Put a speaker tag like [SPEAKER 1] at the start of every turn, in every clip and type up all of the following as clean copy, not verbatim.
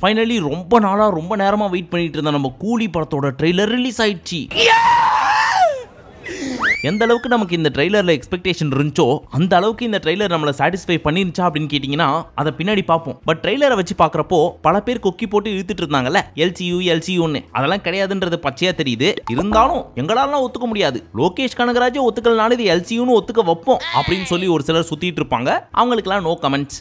[SPEAKER 1] Finally ரொம்ப நாளா ரொம்ப நேரமா வெயிட் பண்ணிட்டு இருந்த நம்ம கூலி படத்தோட ட்ரெய்லர் ரிலீஸ் ஆயிடுச்சு. எந்த அளவுக்கு நமக்கு இந்த ட்ரெய்லர்ல எக்ஸ்பெக்டேஷன் இருந்துச்சோ அந்த அளவுக்கு இந்த ட்ரெய்லர் நம்மள சாட்டிஸ்ஃபை பண்ணிருச்சா அப்படின்னு கேட்டீங்கன்னா அதை பின்னாடி பார்ப்போம். பட் ட்ரெய்லரை வச்சு பார்க்கறப்போ பல பேர் கொக்கி போட்டு இழுத்துட்டு இருந்தாங்கல்ல எல்சியூன்னு, அதெல்லாம் கிடையாதுன்றது பச்சையா தெரியுது. இருந்தாலும் எங்களாலாம் ஒத்துக்க முடியாது, லோகேஷ் கனகராஜ் ஒத்துக்கலனால இது எல்சியூன்னு ஒத்துக்க வைப்போம் அப்படின்னு சொல்லி ஒரு சிலர் சுத்திட்டு இருப்பாங்க. அவங்களுக்குலாம் நோ கமெண்ட்ஸ்.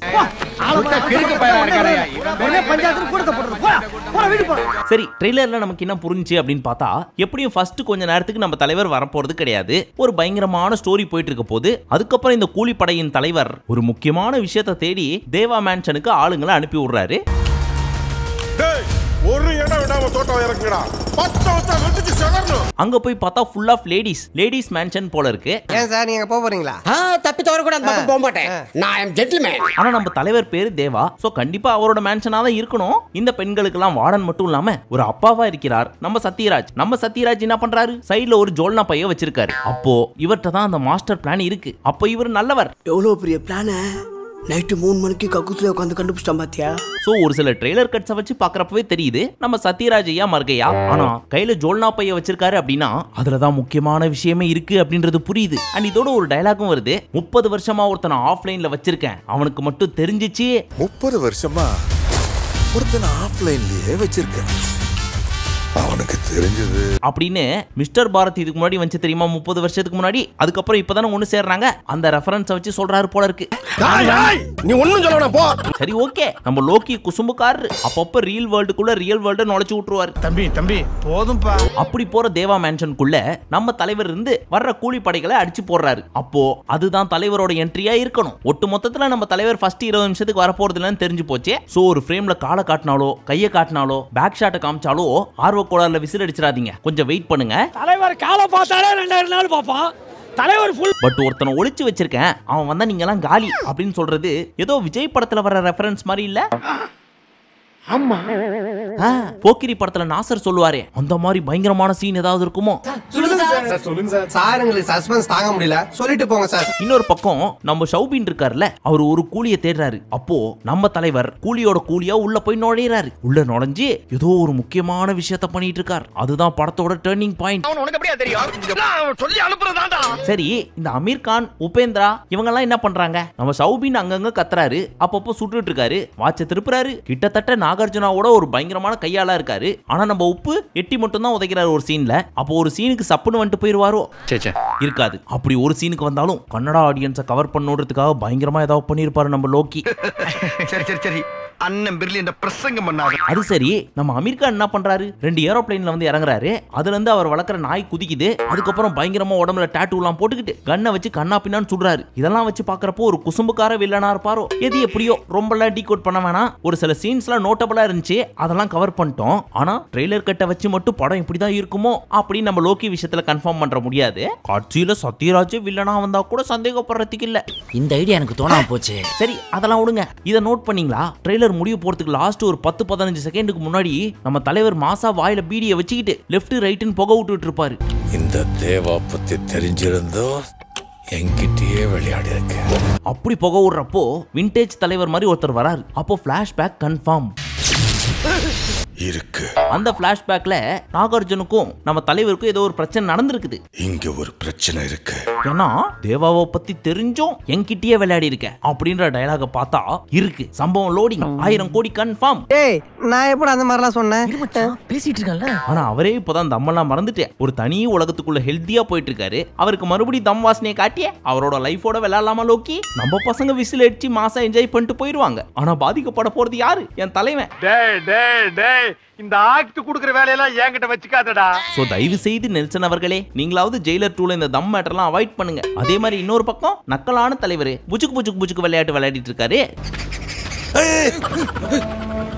[SPEAKER 1] சரி, ட்ரெய்லர்ல நமக்கு என்ன புரிஞ்சு அப்படின்னு பார்த்தா எப்படியும் ஃபர்ஸ்ட் கொஞ்ச நேரத்துக்கு நம்ம தலைவர் வரப்போறது கிடையாது. ஒரு பயங்கரமான ஸ்டோரி போயிட்டு இருக்க போது அதுக்கப்புறம் இந்த கூலிப்படையின் தலைவர் ஒரு முக்கியமான விஷயத்தை தேடி தேவா மேன்ஷனுக்கு ஆளுங்களை அனுப்பி விடுறாரு.
[SPEAKER 2] ஒரு இடம் விடாம தோட்டம் இறக்குங்கடா,
[SPEAKER 1] அங்க போய் பார்த்தா ஃபுல் ஆஃப் லேடிஸ் மேன்ஷன் போல இருக்கு.
[SPEAKER 3] ஏன் சார் நீங்க போக போறீங்களா?
[SPEAKER 4] தப்பி தவற கூட அந்த பக்கம் போக மாட்டேன், நான் எம் ஜென்டில்மேன்.
[SPEAKER 1] ஆனா நம்ம தலைவர் பேரு தேவா, சோ கண்டிப்பா அவரோட மேன்ஷனா தான் இருக்கணும். இந்த பெண்களுக்கு எல்லாம் வார்டன் மட்டும் இல்லாம ஒரு அப்பாவா இருக்கிறார் நம்ம சத்யராஜ். நம்ம சத்யராஜ் என்ன பண்றாரு, சைடுல ஒரு ஜோல்னா பைய வச்சிருக்காரு. அப்போ இவர்கிட்ட தான் அந்த மாஸ்டர் பிளான் இருக்கு. அப்போ இவர் நல்லவர்.
[SPEAKER 4] எவ்வளவு பெரிய பிளான நைட்டு 3 மணிக்கு கக்கூஸ்ல உட்காந்து கண்டுபிடிச்சிட்டான் பாத்தியா?
[SPEAKER 1] சோ ஒரு சில ட்ரெய்லர் கட்ஸை வச்சு பாக்குறப்பவே தெரியுது நம்ம சத்யராஜ் ஐயா மர்கையா. ஆனா கையில ஜோல்னா பைய வச்சிருக்காரு அப்படின்னா அதுலதான் முக்கியமான விஷயமே இருக்கு அப்படின்றது புரியுது. அண்ட் இதோட ஒரு டயலாகும் வருது, 30 வருஷமா ஒருத்தனை ஆஃப்லைன்ல வச்சிருக்கேன், அவனுக்கு மட்டும் தெரிஞ்சிச்சு.
[SPEAKER 2] 30 வருஷமா ஒருத்தனை ஆஃப்லைன்லயே வச்சிருக்கேன், அவனுக்கு தெரிஞ்சது
[SPEAKER 1] அப்படின்னு மிஸ்டர் பாரத் இதுக்கு முன்னாடி வந்து தெரியுமா 30 வருஷத்துக்கு முன்னாடி. அதுக்கப்புறம் இப்பதானே ஒண்ணு சேர்றாங்க, அந்த ரெஃபரன்ஸ் வச்சு சொல்றாரு போல இருக்கு.
[SPEAKER 2] நீ ஒண்ணும் சொல்லணும் போ.
[SPEAKER 1] சரி ஓகே, நம்ம லோக்கி குசும்புக்காரர் அப்பப்ப ரியல் வேர்ல்டுக்குள்ள ரியல் வேர்ல்ட நுழைச்சு விட்டுருவாரு.
[SPEAKER 2] தம்பி போதும்பா.
[SPEAKER 1] அப்படி போற தேவா மேன்ஷனுக்குள்ள நம்ம தலைவர் இருந்து வர்ற கூலி படைகளை அடிச்சு போடுறாரு. அப்போ அதுதான் தலைவரோட என்ட்ரியா இருக்கணும். ஒட்டு மொத்தத்துல நம்ம தலைவர் ஃபர்ஸ்ட் 20 நிமிஷத்துக்கு வரப்போறது இல்லைன்னு தெரிஞ்சு போச்சு. சோ ஒரு ஃப்ரேம்ல காலை காட்டினாலோ கையை காட்டினாலோ பேக் ஷாட்டை காமிச்சாலோ ஆர்வ கோளாறுல விசில் அடிச்சிடாதீங்க, கொஞ்சம் வெயிட் பண்ணுங்க.
[SPEAKER 5] தலைவர் காலை பார்த்தாலே 2 நாள் பாப்பான். தலைவர் ஃபுல்
[SPEAKER 1] பட் ஒருத்தனை ஒளிச்சு வச்சிருக்கேன், அவன் வந்தா நீங்க எல்லாம் காலி அப்படின்னு சொல்றது ஏதோ விஜய் படத்துல வர ரெஃபரன்ஸ் மாதிரி இல்ல?
[SPEAKER 4] ஆமா,
[SPEAKER 1] போக்கிரி படத்துல நாசர் சொல்லுவாரே அந்த மாதிரி பயங்கரமான சீன் ஏதாவது இருக்குமோ?
[SPEAKER 3] சொல்லுங்க சார், உங்களுக்கு சஸ்பென்ஸ் தாங்க முடியல, சொல்லிட்டு போங்க சார்.
[SPEAKER 1] இன்னொரு பக்கம் நம்ம ஷௌபின் இருக்காருல்ல, அவர் ஒரு கூலியை தேடுறாரு. அப்போ நம்ம தலைவர் கூலியோட கூலியா உள்ள போய் நுழையிறாரு. உள்ள நுழைஞ்சு ஏதோ ஒரு முக்கியமான விஷயத்த பண்ணிட்டு இருக்காரு. அதுதான் படத்தோட டர்னிங் பாயிண்ட். சரி, இந்த அமீர் கான், உபேந்திரா இவங்க எல்லாம் என்ன பண்றாங்க? நம்ம ஷௌபின் அங்கங்க கத்துறாரு, அப்பப்போ சுட்டுட்டு இருக்காரு, வாட்ச திருப்புறாரு. கிட்டத்தட்ட நாகார்ஜுனாவோட ஒரு பயங்கரமான கையாளா இருக்காரு. ஆனா நம்ம உப்பு எட்டி மட்டும் தான் உதைக்கிறாரு ஒரு சீன்ல. அப்போ ஒரு சீனுக்கு சப்புன்னு வந்துட்டு போயிருவாரோ? இருக்காது. அப்படி ஒரு சீனுக்கு வந்தாலும் கன்னடா ஆடியன்ஸை கவர் பண்ணுறதுக்காக பயங்கரமா ஏதாவது பண்ணிருப்பாரு நம்ம லோக்கி.
[SPEAKER 6] சரி அண்ணன் பிரில்லியன்ட் பிரசங்கம் பண்ணாரு.
[SPEAKER 1] அது சரி, நம்ம அமீர் கான் என்ன பண்றாரு, 2 ஏரோப்ளேன்ல வந்து இறங்குறாரு. அதுல இருந்து அவர் வளர்க்குற நாய் குதிக்குது. அதுக்கப்புறம் பயங்கரமா உடம்புல டாட்டூ எல்லாம் போட்டுக்கிட்டு கண்ணை வச்சு கண்ணா பின்னான்னு சுடுறாரு. இதெல்லாம் வச்சு பாக்குறப்போ ஒரு குசும்புக்கார வில்லனா இருப்பாரோ? எது எப்படியோ ரொம்ப எல்லாம் டீகோட் பண்ண வேணாம். ஒரு சில சீன்ஸ்லாம் நோட்டபிளா இருந்துச்சு, அதெல்லாம் கவர் பண்ணிட்டோம். ஆனா ட்ரெய்லர் கட்டை வச்சு மட்டும் படம் இப்படிதான் இருக்குமோ அப்படின்னு நம்ம லோக்கி விஷயத்துல கன்ஃபார்ம் பண்ற முடியாது. காட்சியில சத்யராஜ் வில்லனா வந்தா கூட சந்தேகப்படுறதுக்கு இல்ல.
[SPEAKER 4] இந்த ஐடியா எனக்கு தோணாம போச்சு.
[SPEAKER 1] சரி அதெல்லாம் விடுங்க. இதை நோட் பண்ணீங்களா, ட்ரெய்லர் முடிய போறதுக்கு லாஸ்ட் ஒரு 10-15 செகண்டுக்கு முன்னாடி நம்ம தலைவர் மாசா வாயில பீடியை வச்சுக்கிட்டு லெஃப்ட் ரைட்னு புகை விட்டுட்டு இருப்பாரு.
[SPEAKER 2] இந்த தேவா பத்தி தெரிஞ்சிருந்தோ என்கிட்டயே விளையாடி இருக்க.
[SPEAKER 1] அப்படி புகை விடுறப்போ விண்டேஜ் தலைவர் மாதிரி ஒருத்தர் வராரு. அப்போ பிளாஷ்பேக் கன்ஃபார்ம்
[SPEAKER 2] இருக்கு.
[SPEAKER 1] அந்த பிளாஷ்பேக்ல நாகார்ஜுனுக்கும் நம்ம தலைவருக்கும் ஏதோ ஒரு பிரச்சனை நடந்திருக்குது.
[SPEAKER 2] இங்க ஒரு பிரச்சனை இருக்கு.
[SPEAKER 1] ஏன்னா தேவாவை பத்தி தெரிஞ்சும் என்கிட்டயே விளையாடி இருக்க அப்படின்ற டயலாக பார்த்தா இருக்கு. சம்பவம் லோடிங் 1000 கோடி கன்ஃபார்ம்.
[SPEAKER 3] ஏய் நான் எப்படி அந்த மாதிரிலாம் சொன்னேன்?
[SPEAKER 4] பேசிட்டு இருக்கல.
[SPEAKER 1] ஆனா அவரே இப்பதான் தம்மெல்லாம் மறந்துட்டு ஒரு தனி உலகத்துக்குள்ள ஹெல்த்தியா போயிட்டு இருக்காரு. அவருக்கு மறுபடியும் தம் வாசனையை காட்டிய அவரோட லைஃபோட விளையாடலாமா லோக்கி? நம்ம பசங்க விசில் அடிச்சு மாசா என்ஜாய் பண்ணிட்டு போயிருவாங்க. ஆனா பாதிக்கப்பட போறது யாரு? என் தலைவன்.
[SPEAKER 6] இந்த ஆக்ட் குடுக்குற வேலையெல்லாம் என்கிட்ட வச்சுக்காதடா.
[SPEAKER 1] சோ தயவு செய்து நெல்சன் அவர்களே, நீங்களாவது ஜெயிலர் 2ல இந்த தம் மேட்டர்லாம் அவாய்ட் பண்ணுங்க. அதே மாதிரி இன்னொரு பக்கம் நக்கலான தலைவர் புச்சுக்கு விளையாட்டு விளையாடிட்டு இருக்காரு.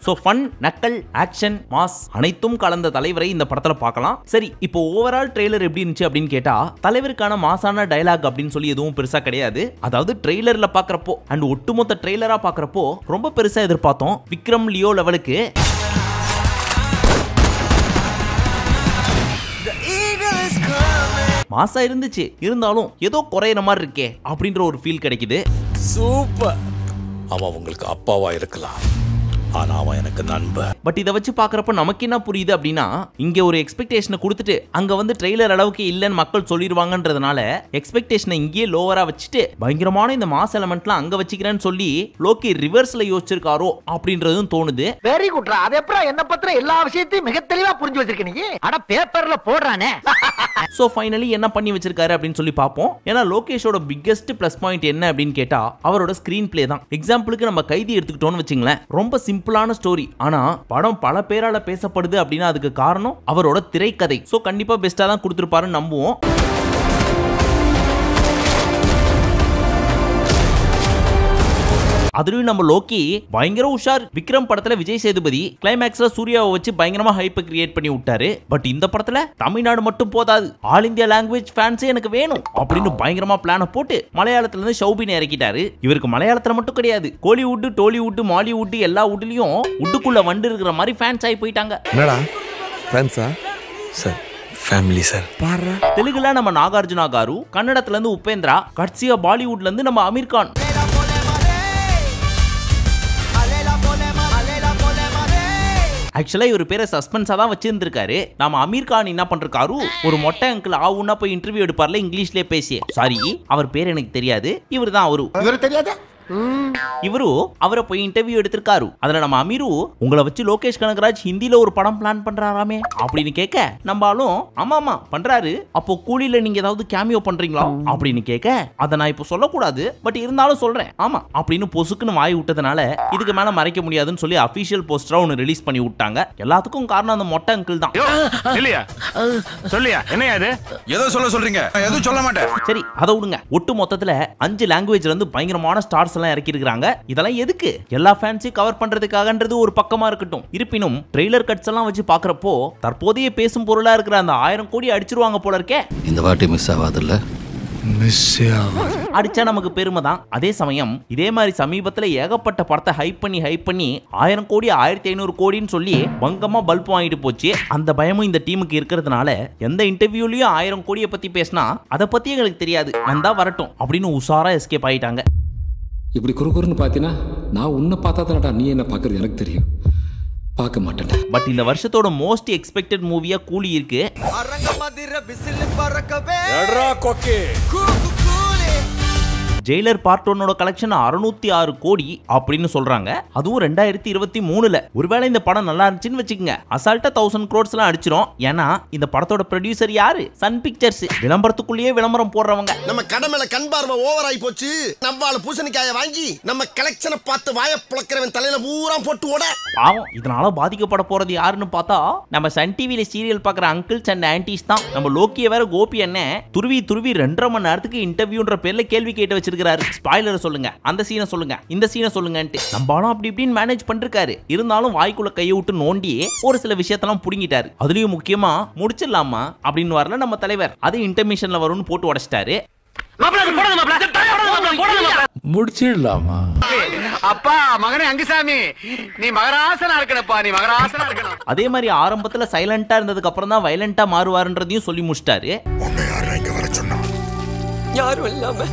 [SPEAKER 1] சோ ஃபன், நக்கல், ஆக்ஷன், மாஸ் அனைத்தும் கலந்த தலைவரை இந்த படத்துல பார்க்கலாம். சரி, இப்போ ஓவரால் ட்ரெய்லர் எப்படி இருந்துச்சு அப்படின்னு கேட்டா தலைவருக்கான மாசான டயலாக் அப்படின்னு சொல்லி எதுவும் பெருசா கிடையாது. அதாவது ட்ரெய்லர்ல பாக்குறப்போ அண்ட் ஒட்டுமொத்த ட்ரெய்லரா பாக்குறப்போ ரொம்ப பெருசா எதிர்பார்த்தோம். விக்ரம் லியோ லெவலுக்கு மாசா இருந்துச்சு. இருந்தாலும் ஏதோ குறையிற மாதிரி இருக்கே அப்படின்ற ஒரு ஃபீல் கிடைக்குது.
[SPEAKER 2] சூப்பர். அவன் உங்களுக்கு அப்பாவா இருக்கலாம், ஆனா அவன் எனக்கு நண்பன்.
[SPEAKER 1] பட் இதை வச்சு பாக்குறப்ப நமக்கு என்ன புரியுது அப்படின்னா, இங்க ஒரு எக்ஸ்பெக்டேஷனை கொடுத்துட்டு அங்க வந்து ட்ரெய்லர் அளவுக்கு இல்லன்னு மக்கள் சொல்லிடுவாங்கன்றதுனால எக்ஸ்பெக்டேஷனை இங்கேயே லோவரா வச்சுட்டு பயங்கரமான இந்த மாஸ் எலமெண்ட்லாம் அங்க வச்சுக்கிறேன்னு சொல்லி லோக்கி ரிவர்ஸ்ல யோசிச்சிருக்காரோ அப்படின்றதும் தோணுது.
[SPEAKER 6] வெரி குட்ரா. அது எப்பறம் என்ன பத்திர எல்லா விஷயத்தையும் மிக தெளிவா புரிஞ்சு வச்சிருக்க நீ. அட பேப்பர்ல போடுறானே.
[SPEAKER 1] சோ ஃபைனலி என்ன பண்ணி வச்சிருக்காரு அப்படின்னு சொல்லி பார்ப்போம். ஏன்னா லோகேஷோட பிக்கெஸ்ட் பிளஸ் பாயிண்ட் என்ன அப்படின்னு கேட்டா அவரோட ஸ்கிரீன் பிளே தான். எக்ஸாம்பிளுக்கு நம்ம கைதி எடுத்துக்கிட்டோம்னு வச்சுங்களேன், ரொம்ப சிம்பிளான ஸ்டோரி, ஆனா படம் பல பேரால பேசப்படுது அப்படின்னா அதுக்கு காரணம் அவரோட திரைக்கதை. சோ கண்டிப்பா பெஸ்டா தான் கொடுத்திருப்பாருன்னு நம்புவோம். அதுலயும் நம்ம லோக்கி பயங்கர உஷார். விக்ரம் படத்துல விஜய் சேதுபதி கிளைமேக்ஸ்ல சூர்யாவை வச்சு பயங்கரமா ஹைப் கிரியேட் பண்ணி விட்டாரு. பட் இந்த படத்துல தமிழ்நாடு மட்டும் போதாது, ஆல் இந்தியா லாங்குவேஜ் ஃபேன்ஸ் எனக்கு வேணும் அப்படின்னு பயங்கரமா பிளான போட்டு மலையாளத்துல இருந்து ஷௌபினை இறக்கிட்டாரு. இவருக்கு மலையாளத்துல மட்டும் கிடையாது, கோலிவுட், டோலிவுட், மாலிவுட் எல்லா வுட்லயும் உட்டுக்குள்ள வண்டு இருக்கிற மாதிரி ஃபேன்ஸ் ஆகி போயிட்டாங்க.
[SPEAKER 7] என்னடா ஃபேன்ஸா சார்? Family sir. பாரு,
[SPEAKER 1] தெலுங்குல நம்ம நாகார்ஜுனா காரு, கன்னடத்துல இருந்து உபேந்திரா, கட்சியா பாலிவுட்ல இருந்து நம்ம அமீர் கான். ஆக்சுவலா இவர் பேரை சஸ்பென்ஸா தான் வச்சிருந்திருக்காரு. நம்ம அமீர் கான் என்ன பண்றாரு, ஒரு மொட்டை அங்கிள் ஆவுன்னா போய் இன்டர்வியூ எடுப்பார்ல இங்கிலீஷ்லயே பேசி. சாரி, அவர் பேர் எனக்கு தெரியாது, இவர் தான் அவரு.
[SPEAKER 3] இவருக்கு தெரியாத
[SPEAKER 1] இவரு அவரை போய் இன்டர்வியூ எடுத்திருக்காரு. அதுல நம்ம அமீரு உங்களை வச்சு லோகேஷ் கனகராஜ் ஹிந்தில ஒரு படம் பிளான் பண்றாராமே அப்படின்னு கேட்க, நம்மளும் ஆமா பண்றாரு, அப்போ கூலில நீங்க ஏதாவது கேமியோ பண்றீங்களா அப்படின்னு கேட்க, அதை நான் இப்போ சொல்லக்கூடாது, பட் இருந்தாலும் சொல்றேன் ஆமா அப்படின்னு பொசுக்குன்னு வாய் விட்டதுனால இதுக்கு மேல மறைக்க முடியாதுன்னு சொல்லி அபிஷியல் போஸ்டரா ஒன்னு ரிலீஸ் பண்ணி விட்டாங்க. எல்லாத்துக்கும் காரணம் அந்த மொட்டை அங்கிள் தான்.
[SPEAKER 8] இல்லையா சொல்லியா என்னையா அது?
[SPEAKER 2] ஏதோ சொல்றீங்க, எதுவும் சொல்ல மாட்டேன்.
[SPEAKER 1] சரி அதை விடுங்க. ஒட்டு மொத்தத்துல 5 லாங்குவேஜ்ல இருந்து பயங்கரமான ஸ்டார்ஸ் எல்லாம் இறக்கி இருக்காங்க. இதெல்லாம் எதுக்கு? எல்லா ஃபேன்ஸையும் கவர் பண்றதுக்காகன்றது ஒரு பக்கமா இருக்கட்டும். இருப்பினும் ட்ரெய்லர் கட்ஸ் எல்லாம் வச்சு பாக்குறப்போ தற்போதைய பேசும் பொருளா இருக்கிற அந்த 1000 கோடி அடிச்சிருவாங்க போல இருக்கே.
[SPEAKER 2] இந்த வாட்டி மிஸ் ஆகாதுல்ல?
[SPEAKER 1] அடிச்சா நமக்கு பெருமை தான். அதே சமயம் இதே மாதிரி சமீபத்துல ஏகப்பட்ட படத்தை ஹைப் பண்ணி 1000 கோடி 1500 கோடின்னு சொல்லி வங்கமா பல்ப் வாங்கிட்டு போச்சு. அந்த பயமும் இந்த டீமுக்கு இருக்கிறதுனால எந்த இன்டர்வியூலயும் 1000 கோடியை பத்தி பேசினா அதை பத்தி எங்களுக்கு தெரியாது, வந்தா வரட்டும் அப்படின்னு உஷாரா எஸ்கேப் ஆயிட்டாங்க.
[SPEAKER 9] இப்படி குறுகுறுன்னு பார்த்தீங்கன்னா நான் உன்னை பார்த்தா தானடா நீ என்ன பார்க்கறது எனக்கு தெரியும், பார்க்க மாட்டேன்.
[SPEAKER 1] பட் இந்த வருஷத்தோட மோஸ்ட் எக்ஸ்பெக்டட் மூவியா கூலி இருக்கு. ஜெயிலர் பார்ட் 1 கலெக்ஷன் 606 கோடி அப்படின்னு சொல்றாங்க. அதுவும் 2023ல. ஒருவேளை இந்த படம் நல்லா இருந்துச்சுன்னு வச்சுக்கோங்க, அசால்ட்டா 1000 crores எல்லாம் அடிச்சிரும். ஏன்னா இந்த படத்தோட ப்ரொடியூசர் யாரு? Sun pictures. விளம்பரத்துக்குள்ளேயே விளம்பரம் போடுறவங்க.
[SPEAKER 3] நம்ம கடமையில கண் பார்வை ஓவர் ஆகி போச்சு. நம்மால பூசணிக்காய வாங்கி நம்ம கலெக்ஷனை பார்த்து வாய புளக்கிறவன் தலையில பூரா போட்டு ஓட.
[SPEAKER 1] பாவம், இதனால பாதிக்கப்பட போறது யாருன்னு பார்த்தா நம்ம சன் டிவில சீரியல் பாக்குற அங்கிள்ஸ் அண்ட் ஆன்டிஸ் தான். நம்ம லோக்கிய வேற கோபி அண்ணன் துருவி 2.5 மணி நேரத்துக்கு இன்டர்வியூன்ற பேர்ல கேள்வி கேட்டு வச்சிருக்காரு. ஸ்பாயிலர் சொல்லுங்க, அந்த சீனை சொல்லுங்க, இந்த சீனை சொல்லுங்கன்ட்டு நம்மளும் அப்படி இப்படின்னு மேனேஜ் பண்ணிருக்காரு. இருந்தாலும் வாய்க்குள்ள கையை விட்டு நோண்டி ஒரு சில விஷயத்தெல்லாம் புடுங்கிட்டாரு. அதுலயும் முக்கியமா முடிச்சிடலாமா அப்படின்னு வரல நம்ம தலைவர், அது இன்டர்மிஷன்ல வரும்னு போட்டு உடைச்சிட்டாரு.
[SPEAKER 7] முடிச்சிடலாமா?
[SPEAKER 6] அப்பா மகனே அங்குசாமி, நீ மகராசனா இருக்கணும்ப்பா, நீ மகராசனா இருக்கணும்.
[SPEAKER 1] அதே மாதிரி ஆரம்பத்துல சைலண்டா இருந்ததுக்கு அப்புறம் தான் வயலண்டா மாறுவாருன்றதையும் சொல்லி முடிச்சிட்டாரு.
[SPEAKER 2] உன்னை யாரும் இங்க வர சொன்னா?
[SPEAKER 10] யாரும் இல்லாம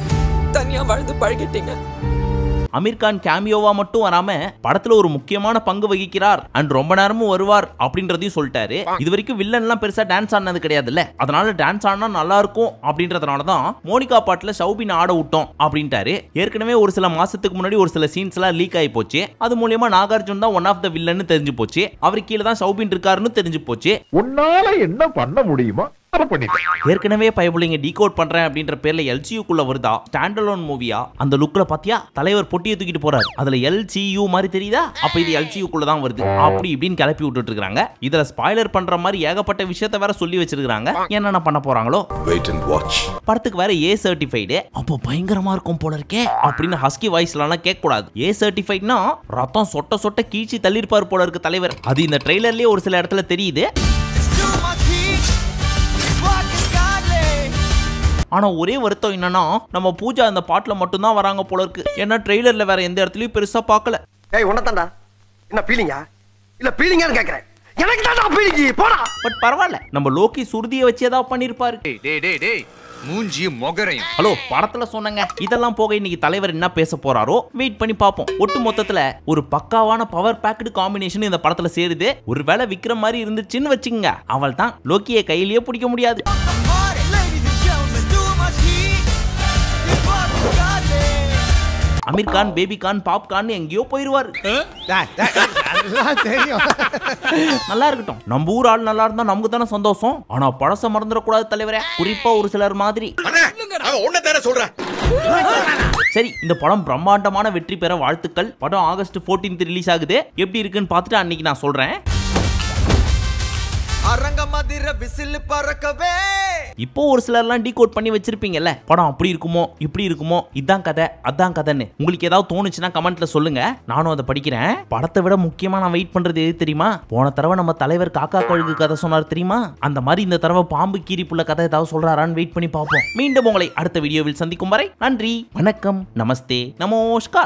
[SPEAKER 10] தனியா வாழ்ந்து பழகிட்டீங்க.
[SPEAKER 1] அமீர் கான் கேமியோவா மட்டும் வராம படத்துல ஒரு முக்கியமான பங்கு வகிக்கிறார் அண்ட் ரொம்ப நேரமும் வருவார் அப்படின்றதையும் சொல்லிட்டாரு. இது வரைக்கும் வில்லன் எல்லாம் பெருசா டான்ஸ் ஆனது கிடையாதுல்ல, அதனால டான்ஸ் ஆனா நல்லா இருக்கும் அப்படின்றதுனாலதான் மோனிகா பாட்டுல ஷௌபின் ஆட விட்டோம் அப்படின்ட்டாரு. ஏற்கனவே ஒரு சில மாசத்துக்கு முன்னாடி ஒரு சில சீன்ஸ் எல்லாம் லீக் ஆகி போச்சு. அது மூலமா நாகார்ஜுன் தான் ஒன் ஆஃப் த வில்லன்னு தெரிஞ்சு போச்சு. அவர் கீழே தான் ஷௌபின் இருக்காருன்னு தெரிஞ்சு போச்சு.
[SPEAKER 8] உன்னால என்ன பண்ண முடியுமா
[SPEAKER 1] ஏற்கனவே பயபுள்ளைங்க டீகோட் பண்றேன் அப்படின்ற பேர்ல எல்சியூக்குள்ள வருதா ஸ்டாண்ட் அலோன் மூவியா? அந்த லுக்ல பாத்தியா தலைவர் பொட்டியை தூக்கிட்டு போறாரு, அதுல எல்சியூ மாதிரி தெரியுதா? அப்ப இது எல்சியூக்குள்ள தான் வருது அப்படி இப்படின்னு கிளப்பி விட்டுட்டு இருக்காங்க. இதுல ஸ்பாயிலர் பண்ற மாதிரி ஏகப்பட்ட விஷயத்தை வேற சொல்லி வச்சிருக்காங்க. என்னென்ன பண்ண போறாங்களோ
[SPEAKER 2] வெயிட் அண்ட் வாட்ச்.
[SPEAKER 1] படத்துக்கு வேற ஏ சர்டிஃபைடு, அப்போ பயங்கரமா இருக்கும் போல இருக்கே அப்படின்னு ஹஸ்கி வாய்ஸ்லாம் கேட்க கூடாது. ஏ சர்டிஃபைட்னா ரத்தம் சொட்ட சொட்ட கீழ்ச்சி தள்ளிருப்பார் போல இருக்கு தலைவர். அது இந்த ட்ரெய்லர்லயே ஒரு சில இடத்துல தெரியுது. ஆனா ஒரே வருத்தம் என்னன்னா நம்ம பூஜா அந்த பாட்டுல மட்டும் தான் வராங்க போல இருக்கு. ஏன்னா ட்ரெய்லர்ல வேற எந்த இடத்துலயும் பெருசா பார்க்கல.
[SPEAKER 3] ஏய் உன்னதான்டா. என்ன பீலிங்கா? இல்ல பீலிங்கான்னு கேக்குறேன்.
[SPEAKER 6] எனக்கு தான் பீலிங்கி போடா.
[SPEAKER 1] பட் பரவாயில்ல, நம்ம லோக்கி சுருதியை வச்சு ஏதாவது பண்ணிருப்பாரு.
[SPEAKER 2] மூஞ்சி மொகரையும்.
[SPEAKER 1] ஹலோ, படத்துல சொன்னங்க. இதெல்லாம் போக இன்னைக்கு தலைவர் என்ன பேச போறாரோ வெயிட் பண்ணி பாப்போம். ஒட்டு மொத்தத்துல ஒரு பக்காவான பவர் பேக்டு காம்பினேஷன் இந்த படத்துல சேருது. ஒருவேளை விக்ரம் மாதிரி இருந்துச்சுன்னு வச்சுங்க, அவள் தான் லோக்கியை கையிலேயே பிடிக்க முடியாது. அமீர் கான், பேபி கான், பாப்கான் எங்கேயோ போயிருவாரு. நல்லா இருக்கட்டும், நம்ம ஊர் ஆள் நல்லா இருந்தா நமக்கு தானே சந்தோஷம். ஆனா பழச மறந்துடக்கூடாது தலைவரே, குறிப்பா ஒரு சிலர் மாதிரி. சரி, இந்த படம் பிரம்மாண்டமான வெற்றி பெற வாழ்த்துக்கள். படம் ஆகஸ்ட் 14 ரிலீஸ் ஆகுது. எப்படி இருக்குன்னு பார்த்துட்டு அன்னைக்கு நான் சொல்றேன். இப்போ ஒரு சிலர்லாம் டீகோட் பண்ணி வச்சிருப்பீங்கல்ல, படம் அப்படி இருக்குமோ இப்படி இருக்குமோ, இதான் கதை அதான் கதைன்னு. உங்களுக்கு ஏதாவது தோணுச்சுன்னா கமெண்ட்ல சொல்லுங்க, நானும் அதை படிக்கிறேன். படத்தை விட முக்கியமா நான் வெயிட் பண்றது எது தெரியுமா? போன தடவை நம்ம தலைவர் காக்கா கழுகு கதை சொன்னார் தெரியுமா? அந்த மாதிரி இந்த தடவை பாம்பு கீரி புள்ள கதை ஏதாவது சொல்றாரான்னு வெயிட் பண்ணி பார்ப்போம். மீண்டும் உங்களை அடுத்த வீடியோவில் சந்திக்கும் வரை நன்றி, வணக்கம், நமஸ்தே, நமஸ்கார்.